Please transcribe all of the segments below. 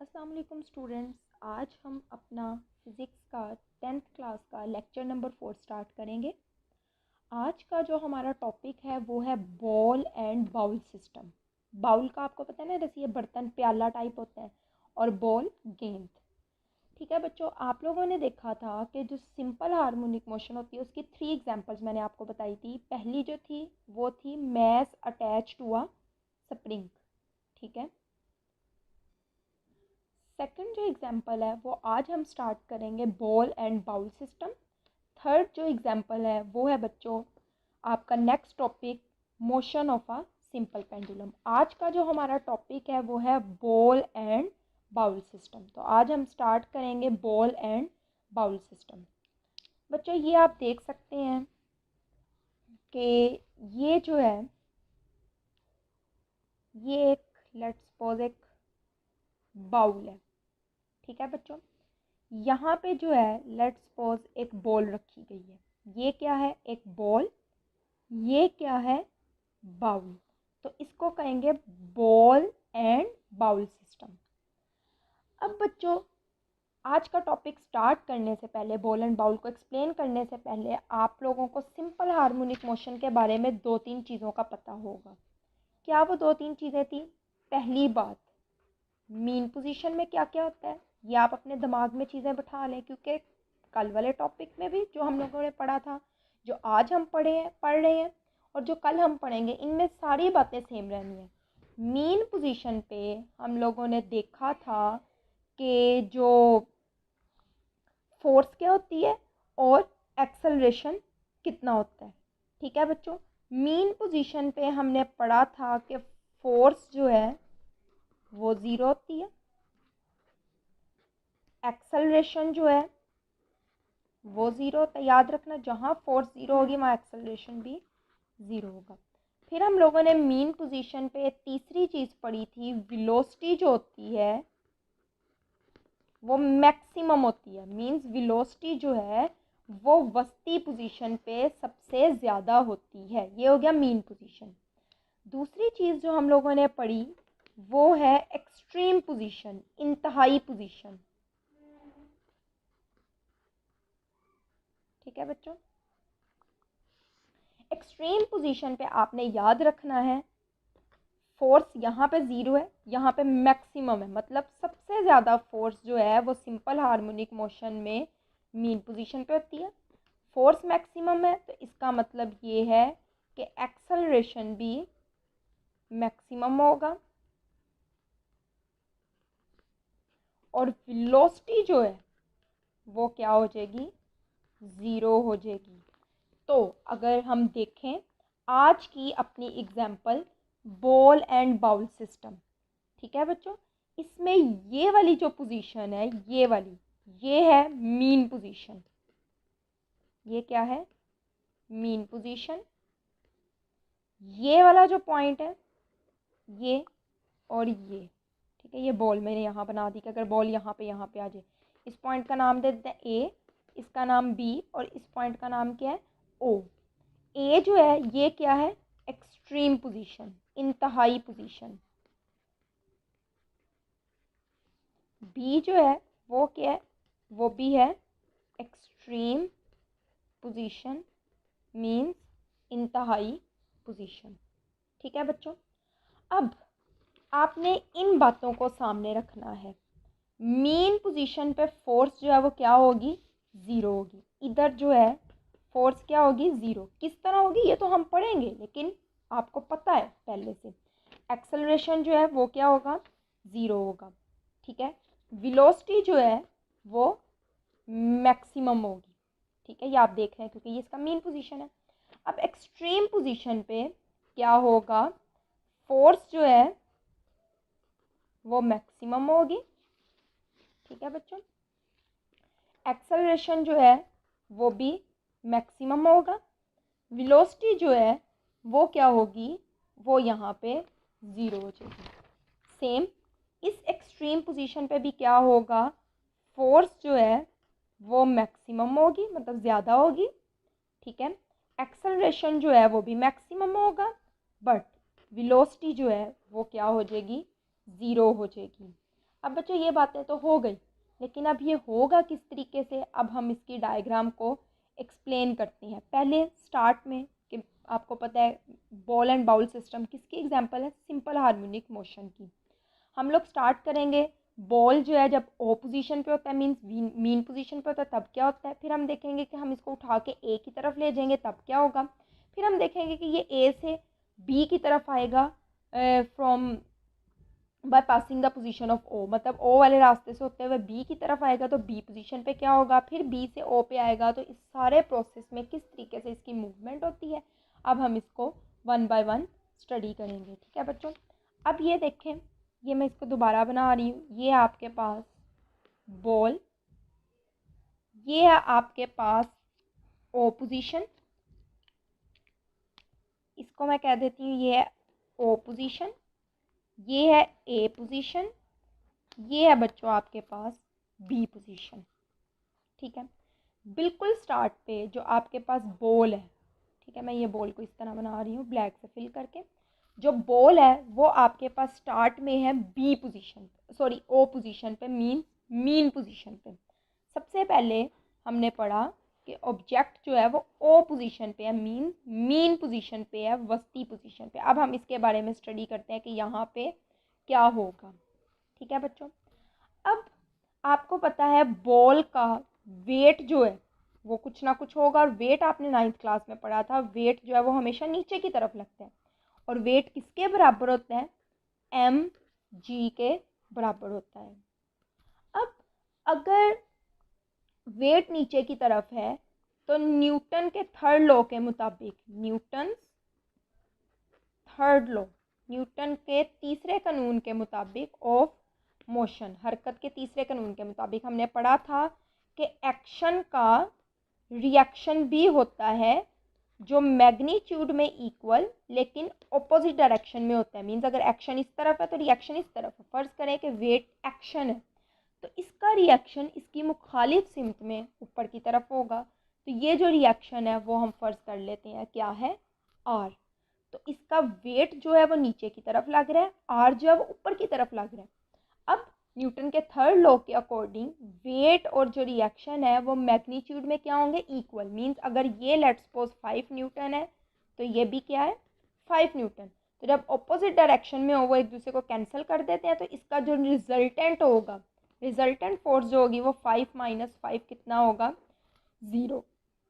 अस्सलाम वालेकुम स्टूडेंट्स। आज हम अपना फ़िज़िक्स का 10th क्लास का लेक्चर नंबर 4 स्टार्ट करेंगे। आज का जो हमारा टॉपिक है वो है ball and bowl system. Bowl का आपको पता है ना, जैसे ये बर्तन प्याला टाइप होता है, और बॉल गेंद। ठीक है बच्चों, आप लोगों ने देखा था कि जो सिंपल हार्मोनिक मोशन होती है उसकी 3 एग्जांपल्स मैंने आपको बताई थी। पहली जो थी वो थी mass attach to a spring. ठीक है, सेकंड जो एग्जांपल है वो आज हम स्टार्ट करेंगे ball and bowl system. Third जो एग्जांपल है वो है बच्चों आपका next topic motion of a simple pendulum. आज का जो हमारा टॉपिक है वो है बॉल एंड बाउल सिस्टम। तो आज हम स्टार्ट करेंगे बॉल एंड बाउल सिस्टम। बच्चों ये आप देख सकते हैं कि ये जो है ये एक लेट्स सपोज एक बाउल है। ठीक है बच्चों, यहाँ पे जो है लेट्स सपोज एक बॉल रखी गई है। ये क्या है? एक बॉल। ये क्या है? बाउल। तो इसको कहेंगे बॉल एंड बाउल सिस्टम। अब बच्चों आज का टॉपिक स्टार्ट करने से पहले, बॉल एंड बाउल को एक्सप्लेन करने से पहले आप लोगों को सिंपल हार्मोनिक मोशन के बारे में 2-3 चीज़ों का पता होगा। क्या वो 2-3 चीज़ें थी? पहली बात, मीन पोजीशन में क्या क्या होता है, ये आप अपने दिमाग में चीज़ें बिठा लें, क्योंकि कल वाले टॉपिक में भी जो हम लोगों ने पढ़ा था, जो आज हम पढ़ रहे हैं और जो कल हम पढ़ेंगे, इनमें सारी बातें सेम रहनी है। मीन पोजीशन पे हम लोगों ने देखा था कि जो फोर्स क्या होती है और एक्सेलरेशन कितना होता है। ठीक है बच्चों, मीन पोजीशन पे हमने पढ़ा था कि फोर्स जो है वो 0 होती है, एक्सेलरेशन जो है वो 0 होता है। याद रखना, जहाँ फोर्स 0 होगी वहाँ एक्सेलरेशन भी 0 होगा। फिर हम लोगों ने मीन पोजीशन पे तीसरी चीज़ पढ़ी थी, वेलोसिटी जो होती है वो मैक्सिमम होती है। मींस वेलोसिटी जो है वो वस्ती पोजीशन पे सबसे ज़्यादा होती है। ये हो गया मीन पोजीशन। दूसरी चीज़ जो हम लोगों ने पढ़ी वो है एक्सट्रीम पोजीशन, इंतहाई पोजीशन। ठीक है बच्चों, एक्सट्रीम पोजीशन पे आपने याद रखना है फोर्स यहाँ पे 0 है, यहाँ पे मैक्सिमम है। मतलब सबसे ज़्यादा फोर्स जो है वो सिंपल हार्मोनिक मोशन में मीन पोजीशन पे होती है। फोर्स मैक्सिमम है तो इसका मतलब ये है कि एक्सेलरेशन भी मैक्सिमम होगा, और वेलोसिटी जो है वो क्या हो जाएगी? 0 हो जाएगी। तो अगर हम देखें आज की अपनी example ball and bowl system. ठीक है बच्चों, इसमें ये वाली जो पोजीशन है, ये वाली, ये है मीन पोजीशन। ये क्या है? Mean position. ये वाला जो पॉइंट है ये और ये, ठीक है, ये बॉल मैंने यहाँ बना दी कि अगर बॉल यहाँ पे आ जाए, इस पॉइंट का नाम दे देते हैं ए, इसका नाम बी, और इस पॉइंट का नाम क्या है? ओ। ए जो है ये क्या है? एक्सट्रीम पोजीशन, इंतहाई पोजीशन। बी जो है वो क्या है? वो भी है एक्सट्रीम पोजीशन, मीन्स इंतहाई पोजीशन। ठीक है बच्चों, अब आपने इन बातों को सामने रखना है। मीन पोजीशन पे फोर्स जो है वो क्या होगी? 0 होगी। इधर जो है फोर्स क्या होगी? 0। किस तरह होगी ये तो हम पढ़ेंगे, लेकिन आपको पता है पहले से। एक्सेलरेशन जो है वो क्या होगा? 0 होगा। ठीक है, वेलोसिटी जो है वो मैक्सिमम होगी। ठीक है, ये आप देख रहे हैं क्योंकि ये इसका मीन पोजीशन है। अब एक्सट्रीम पोजीशन पे क्या होगा? फोर्स जो है वो मैक्सिमम होगी। ठीक है बच्चों, एक्सेलरेशन जो है वो भी मैक्सिमम होगा। वेलोसिटी जो है वो क्या होगी? वो यहाँ पे 0 हो जाएगी। सेम इस एक्सट्रीम पोजीशन पे भी क्या होगा? फोर्स जो है वो मैक्सिमम होगी, मतलब ज़्यादा होगी। ठीक है, एक्सेलरेशन जो है वो भी मैक्सिमम होगा, बट वेलोसिटी जो है वो क्या हो जाएगी? 0 हो जाएगी। अब बच्चों ये बातें तो हो गई, लेकिन अब ये होगा किस तरीके से, अब हम इसकी डायग्राम को एक्सप्लेन करते हैं। पहले स्टार्ट में कि आपको पता है बॉल एंड बाउल सिस्टम किसकी एग्जांपल है, सिंपल हार्मोनिक मोशन की। हम लोग स्टार्ट करेंगे, बॉल जो है जब ओ पोजीशन पे होता है मीन्स मीन पोजीशन पे होता है तब क्या होता है, फिर हम देखेंगे कि हम इसको उठा के ए की तरफ ले जाएंगे तब क्या होगा, फिर हम देखेंगे कि ये ए से बी की तरफ आएगा from by passing the position of O, मतलब ओ वाले रास्ते से होते हुए बी की तरफ आएगा तो बी पोजीशन पे क्या होगा, फिर बी से ओ पे आएगा। तो इस सारे प्रोसेस में किस तरीके से इसकी मूवमेंट होती है, अब हम इसको वन बाय वन स्टडी करेंगे। ठीक है बच्चों, अब ये देखें, ये मैं इसको दोबारा बना रही हूँ, ये आपके पास बॉल, ये है आपके पास ओ पोजीशन, इसको मैं कह देती हूँ ये है ओ पोजीशन, ये है ए पोजीशन, ये है बच्चों आपके पास बी पोजीशन। ठीक है, बिल्कुल स्टार्ट पे जो आपके पास बॉल है, ठीक है, मैं ये बॉल को इस तरह बना रही हूँ ब्लैक से फिल करके, जो बॉल है वो आपके पास स्टार्ट में है बी पोजीशन, सॉरी ओ पोजीशन पे, मीन पोजीशन पे। सबसे पहले हमने पढ़ा कि ऑब्जेक्ट जो है वो ओ पोजीशन पे है, मीन पोजीशन पे है, वस्ती पोजीशन पे। अब हम इसके बारे में स्टडी करते हैं कि यहाँ पे क्या होगा। ठीक है बच्चों, अब आपको पता है बॉल का वेट जो है वो कुछ ना कुछ होगा, और वेट आपने 9th क्लास में पढ़ा था, वेट जो है वो हमेशा नीचे की तरफ लगता है, और वेट किसके बराबर होता है, mg के बराबर होता है। अब अगर वेट नीचे की तरफ है तो न्यूटन के थर्ड लॉ के मुताबिक, न्यूटन थर्ड लॉ, न्यूटन के तीसरे कानून के मुताबिक ऑफ मोशन, हरकत के तीसरे कानून के मुताबिक हमने पढ़ा था कि एक्शन का रिएक्शन भी होता है जो मैग्नीट्यूड में इक्वल लेकिन ऑपोजिट डायरेक्शन में होता है। मीन्स अगर एक्शन इस तरफ है तो रिएक्शन इस तरफ है। फर्ज करें कि वेट एक्शन है तो इसका रिएक्शन इसकी मुखालिफ सिमत में ऊपर की तरफ होगा, तो ये जो रिएक्शन है वो हम फर्ज कर लेते हैं क्या है, आर। तो इसका वेट जो है वो नीचे की तरफ लग रहा है, आर जो है वो ऊपर की तरफ लग रहा है। अब न्यूटन के थर्ड लॉ के अकॉर्डिंग वेट और जो रिएक्शन है वो मैग्नीट्यूड में क्या होंगे, इक्वल। मीन्स अगर ये लेट्स सपोज 5 न्यूटन है तो ये भी क्या है 5 न्यूटन। तो जब ऑपोजिट डायरेक्शन में हो वो एक दूसरे को कैंसिल कर देते हैं, तो इसका जो रिजल्टेंट होगा, रिजल्टेंट फोर्स जो होगी वो 5 माइनस 5 कितना होगा, 0।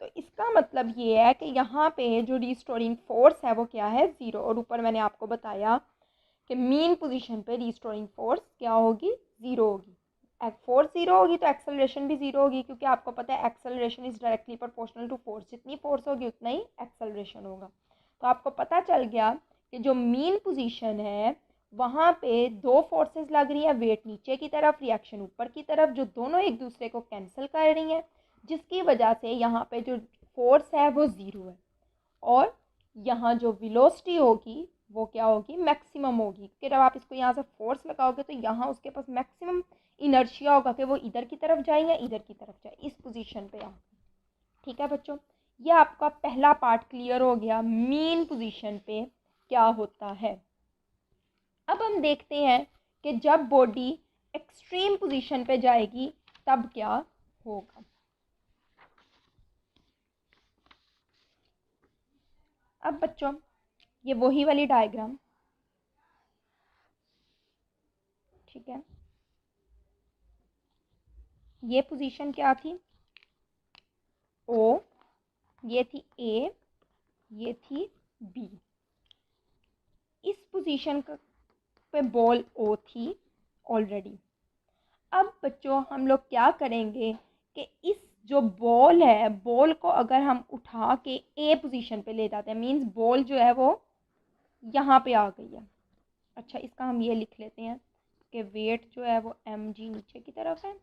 तो इसका मतलब ये है कि यहाँ पे जो रिस्टोरिंग फोर्स है वो क्या है, 0। और ऊपर मैंने आपको बताया कि मीन पोजीशन पे रिस्टोरिंग फोर्स क्या होगी, 0 होगी। फोर्स 0 होगी तो एक्सेलरेशन भी 0 होगी, क्योंकि आपको पता है acceleration is directly proportional to force, जितनी फोर्स होगी उतना ही एक्सेलरेशन होगा। तो आपको पता चल गया कि जो मीन पोजीशन है वहाँ पे दो फोर्सेस लग रही है, वेट नीचे की तरफ, रिएक्शन ऊपर की तरफ, जो दोनों एक दूसरे को कैंसिल कर रही हैं, जिसकी वजह से यहाँ पे जो फोर्स है वो 0 है, और यहाँ जो वेलोसिटी होगी वो क्या होगी, मैक्सिमम होगी। क्योंकि जब आप इसको यहाँ से फोर्स लगाओगे तो यहाँ उसके पास मैक्सिमम इनर्शिया होगा कि वो इधर की तरफ जाए या इधर की तरफ जाए, इस पोजीशन पे आके। ठीक है बच्चों, ये आपका पहला पार्ट क्लियर हो गया, मीन पोजीशन पे क्या होता है। अब हम देखते हैं कि जब बॉडी एक्सट्रीम पोजीशन पे जाएगी तब क्या होगा। अब बच्चों ये वही वाली डायग्राम, ठीक है, ये पोजीशन क्या थी, ओ, ये थी ए, ये थी बी। इस पोजीशन पे बॉल ओ थी ऑलरेडी। अब बच्चों हम लोग क्या करेंगे कि इस जो बॉल है, बॉल को अगर हम उठा के ए पोजीशन पे ले जाते हैं, मींस बॉल जो है वो यहाँ पे आ गई है। अच्छा, इसका हम ये लिख लेते हैं कि वेट जो है वो mg नीचे की तरफ है,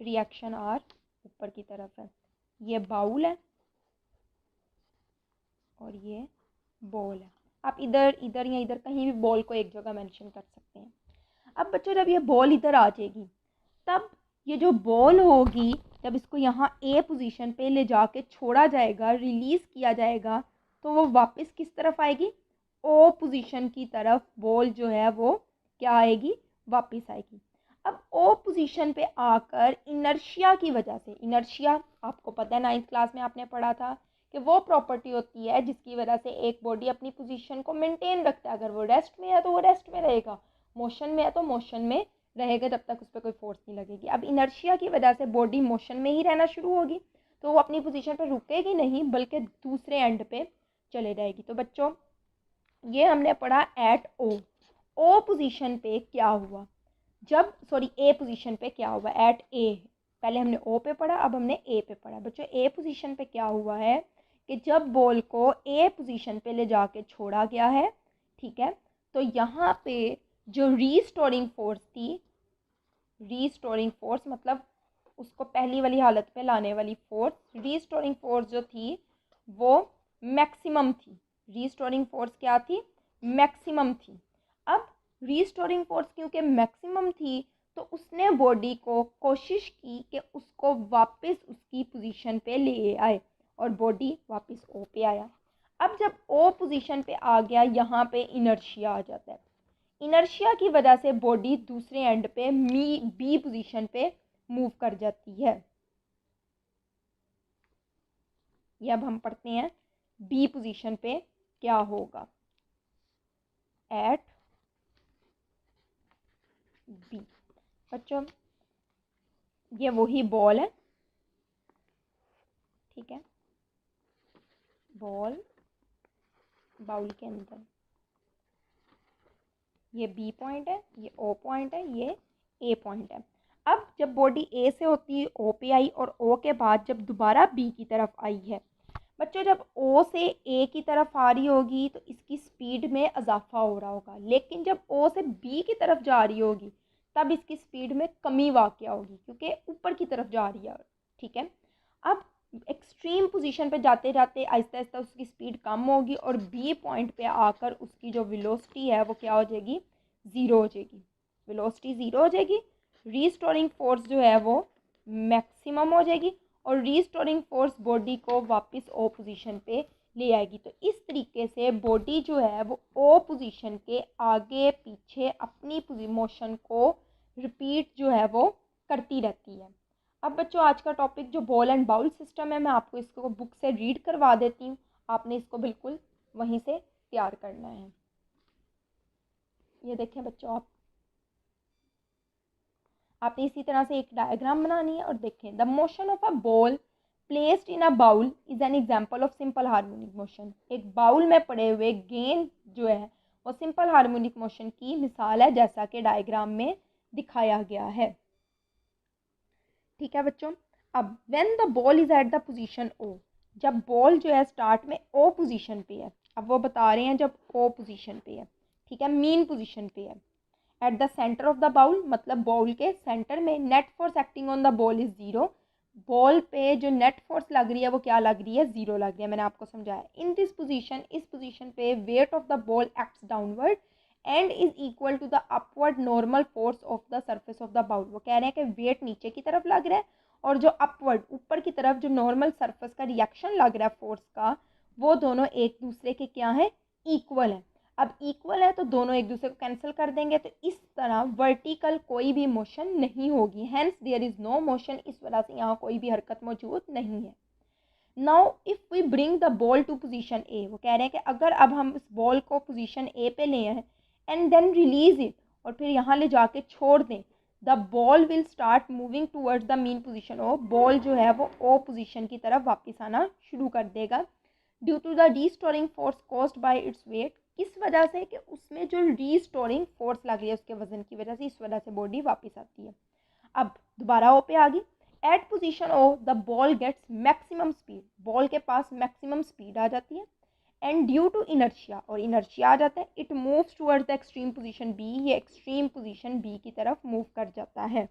रिएक्शन r ऊपर की तरफ है। ये बाउल है और ये बॉल है। आप इधर इधर या इधर कहीं भी बॉल को एक जगह मेंशन कर सकते हैं। अब बच्चों जब ये बॉल इधर आ जाएगी तब ये जो बॉल होगी, जब इसको यहाँ ए पोजीशन पे ले जाके छोड़ा जाएगा, रिलीज़ किया जाएगा, तो वो वापस किस तरफ आएगी, ओ पोजीशन की तरफ बॉल जो है वो क्या आएगी, वापस आएगी। अब ओ पोजीशन पे आकर इनर्शिया की वजह से, इनर्शिया आपको पता है 9th क्लास में आपने पढ़ा था कि वो प्रॉपर्टी होती है जिसकी वजह से एक बॉडी अपनी पोजीशन को मेंटेन रखता है। अगर वो रेस्ट में है तो वो रेस्ट में रहेगा, मोशन में है तो मोशन में रहेगा, जब तक उस पर कोई फोर्स नहीं लगेगी। अब इनर्शिया की वजह से बॉडी मोशन में ही रहना शुरू होगी, तो वो अपनी पोजीशन पर रुकेगी नहीं बल्कि दूसरे एंड पे चले जाएगी। तो बच्चों ये हमने पढ़ा एट ओ पोजीशन पे क्या हुआ, जब ए पोजीशन पे क्या हुआ, एट ए। पहले हमने ओ पे पढ़ा, अब हमने ए पे पढ़ा। बच्चों ए पोजीशन पे क्या हुआ है कि जब बॉल को ए पोजीशन पे ले जाके छोड़ा गया है, ठीक है, तो यहाँ पे जो रीस्टोरिंग फोर्स थी, रीस्टोरिंग फोर्स मतलब उसको पहली वाली हालत पे लाने वाली फोर्स, रीस्टोरिंग फोर्स जो थी वो मैक्सिमम थी। रीस्टोरिंग फोर्स क्या थी, मैक्सिमम थी। अब रीस्टोरिंग फोर्स क्योंकि मैक्सिमम थी तो उसने बॉडी को कोशिश की कि उसको वापस उसकी पोजीशन पे ले आए और बॉडी वापस ओ पे आया। अब जब ओ पोजीशन पे आ गया, यहाँ पे इनर्शिया आ जाता है। इनर्शिया की वजह से बॉडी दूसरे एंड पे बी पोजीशन पे मूव कर जाती है। ये अब हम पढ़ते हैं बी पोजीशन पे क्या होगा, एट बी। बच्चों ये वही बॉल है, ठीक है, बॉल बाउल के अंदर, ये बी पॉइंट है, ये ओ पॉइंट है, ये ए पॉइंट है। अब जब बॉडी ए से होती है ओ पे आई और ओ के बाद जब दोबारा बी की तरफ आई है, बच्चों जब ओ से ए की तरफ आ रही होगी तो इसकी स्पीड में इजाफा हो रहा होगा, लेकिन जब ओ से बी की तरफ जा रही होगी तब इसकी स्पीड में कमी वाक़या होगी क्योंकि ऊपर की तरफ जा रही है, ठीक है। अब एक्सट्रीम पोजीशन पे जाते जाते आहिस्ता आहिस्ता उसकी स्पीड कम होगी और बी पॉइंट पे आकर उसकी जो वेलोसिटी है वो क्या हो जाएगी, ज़ीरो हो जाएगी, वेलोसिटी ज़ीरो हो जाएगी। रीस्टोरिंग फोर्स जो है वो मैक्सिमम हो जाएगी और रीस्टोरिंग फोर्स बॉडी को वापस ओ पोजीशन पे ले आएगी। तो इस तरीके से बॉडी जो है वो ओ पोजीशन के आगे पीछे अपनी मोशन को रिपीट जो है वो करती रहती है। अब बच्चों आज का टॉपिक जो बॉल एंड बाउल सिस्टम है, मैं आपको इसको बुक से रीड करवा देती हूँ, आपने इसको बिल्कुल वहीं से तैयार करना है। ये देखें बच्चों, आपने इसी तरह से एक डायग्राम बनानी है और देखें, the motion of a ball placed in a bowl is an example of simple harmonic motion. एक बाउल में पड़े हुए गेंद जो है वो सिंपल हार्मोनिक मोशन की मिसाल है, जैसा कि डायग्राम में दिखाया गया है, ठीक है बच्चों। अब when the ball is at the position O, जब बॉल जो है स्टार्ट में ओ पोजीशन पे है, अब वो बता रहे हैं जब ओ पोजीशन पे है, ठीक है, मीन पोजीशन पे है, at the centre of the bowl मतलब बाउल के सेंटर में, net force acting on the ball is zero, ball पे जो नेट फोर्स लग रही है वो क्या लग रही है, ज़ीरो लग रही है, मैंने आपको समझाया। इन दिस पोजीशन, इस पोजीशन पे weight of the ball acts downward and is equal to the upward normal force of the surface of the bowl. वो कह रहे हैं कि वेट नीचे की तरफ लग रहा है और जो अपवर्ड ऊपर की तरफ जो नॉर्मल सरफेस का रिएक्शन लग रहा है फोर्स का, वो दोनों एक दूसरे के क्या है, इक्वल है। अब इक्वल है तो दोनों एक दूसरे को कैंसिल कर देंगे, तो इस तरह वर्टिकल कोई भी मोशन नहीं होगी, hence there is no motion, इस वजह से यहाँ कोई भी हरकत मौजूद नहीं है। Now if we bring the ball to position A, वो कह रहे हैं कि अगर अब हम इस बॉल को पोजीशन ए पे ले आए एंड देन रिलीज इट, और फिर यहाँ ले जाके छोड़ दें, the ball will start moving towards the mean position O, ball जो है वो ओ पोजीशन की तरफ वापस आना शुरू कर देगा। Due to the restoring force caused by its weight, किस वजह से कि उसमें जो रीस्टोरिंग फोर्स लग रही है उसके वजन की वजह से, इस वजह से बॉडी वापस आती है। अब दोबारा ओ पे आ गई, at position O the ball gets maximum speed, ball के पास मैक्सिमम स्पीड आ जाती है, एंड ड्यू टू इनर्शिया, और इनर्शिया आ जाता है, it moves towards the extreme position B, ये एक्सट्रीम पोजीशन बी की तरफ मूव कर जाता है।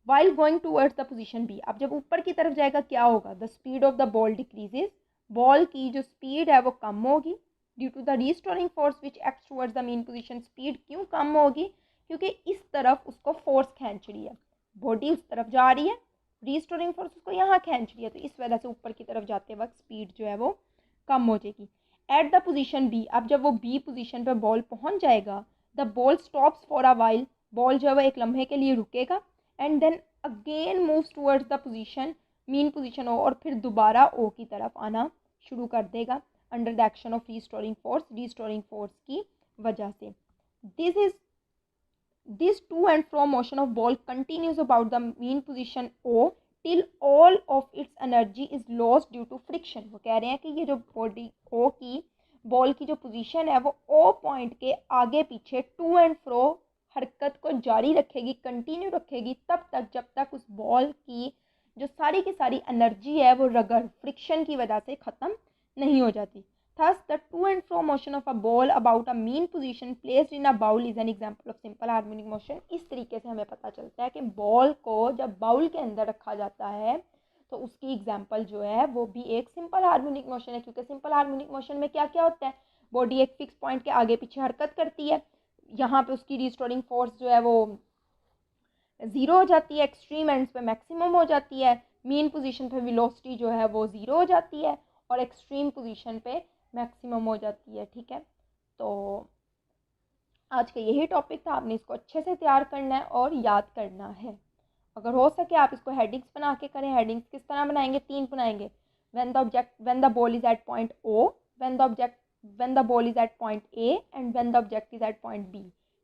While going towards the position B, अब जब ऊपर की तरफ जाएगा क्या होगा, the speed of the ball decreases, ball की जो स्पीड है वो कम होगी, due to the restoring force which acts towards the mean position. Speed क्यों कम होगी, क्योंकि इस तरफ उसको फोर्स खींच रही है, बॉडी उस तरफ जा रही है, रीस्टोरिंग फोर्स उसको यहाँ खींच रही है, तो इस वजह से ऊपर की तरफ जाते वक्त स्पीड जो है वो कम हो जाएगी। एट द पोजीशन बी, अब जब वो बी पोजीशन पर बॉल पहुँच जाएगा, the ball stops for a while, ball जो है वो एक लम्हे के लिए रुकेगा and then again moves towards the position mean position O, और फिर दोबारा ओ की तरफ आना शुरू कर देगा under the action of restoring force की वजह से. This to and fro motion of ball continues about the mean position O till all of its energy is lost due to friction. वो कह रहे हैं कि ये जो बॉडी O की बॉल की जो पोजीशन है वो O पॉइंट के आगे पीछे टू एंड फ्रो हरकत को जारी रखेगी, कंटिन्यू रखेगी तब तक जब तक उस बॉल की जो सारी की सारी एनर्जी है वो रगड़ फ्रिक्शन की वजह से ख़त्म नहीं हो जाती. Thus, the to and fro motion of a ball about a mean position placed in a bowl is an example of simple harmonic motion. इस तरीके से हमें पता चलता है कि बॉल को जब बाउल के अंदर रखा जाता है तो उसकी एग्जाम्पल जो है वो भी एक सिंपल हार्मोनिक मोशन है, क्योंकि सिंपल हार्मोनिक मोशन में क्या क्या होता है, बॉडी एक फिक्स पॉइंट के आगे पीछे हरकत करती है, यहाँ पे उसकी रिस्टोरिंग फोर्स जो है वो 0 हो जाती है, एक्सट्रीम एंड्स पे मैक्सिमम हो जाती है, मीन पोजीशन पे वेलोसिटी जो है वो 0 हो जाती है और एक्सट्रीम पोजीशन पे मैक्सिमम हो जाती है. ठीक है, तो आज का यही टॉपिक था. आपने इसको अच्छे से तैयार करना है और याद करना है. अगर हो सके आप इसको हेडिंग्स बना के करें. हेडिंग्स किस तरह बनाएंगे, 3 बनाएंगे. when the ball is at point O, when the ball is at point A and when the object is at point B.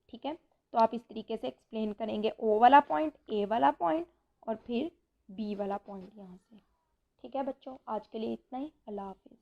ठीक है, तो आप इस तरीके से एक्सप्लेन करेंगे O वाला पॉइंट, A वाला पॉइंट और फिर B वाला पॉइंट यहाँ से. ठीक है बच्चों, आज के लिए इतना ही. अल्लाह हाफिज़.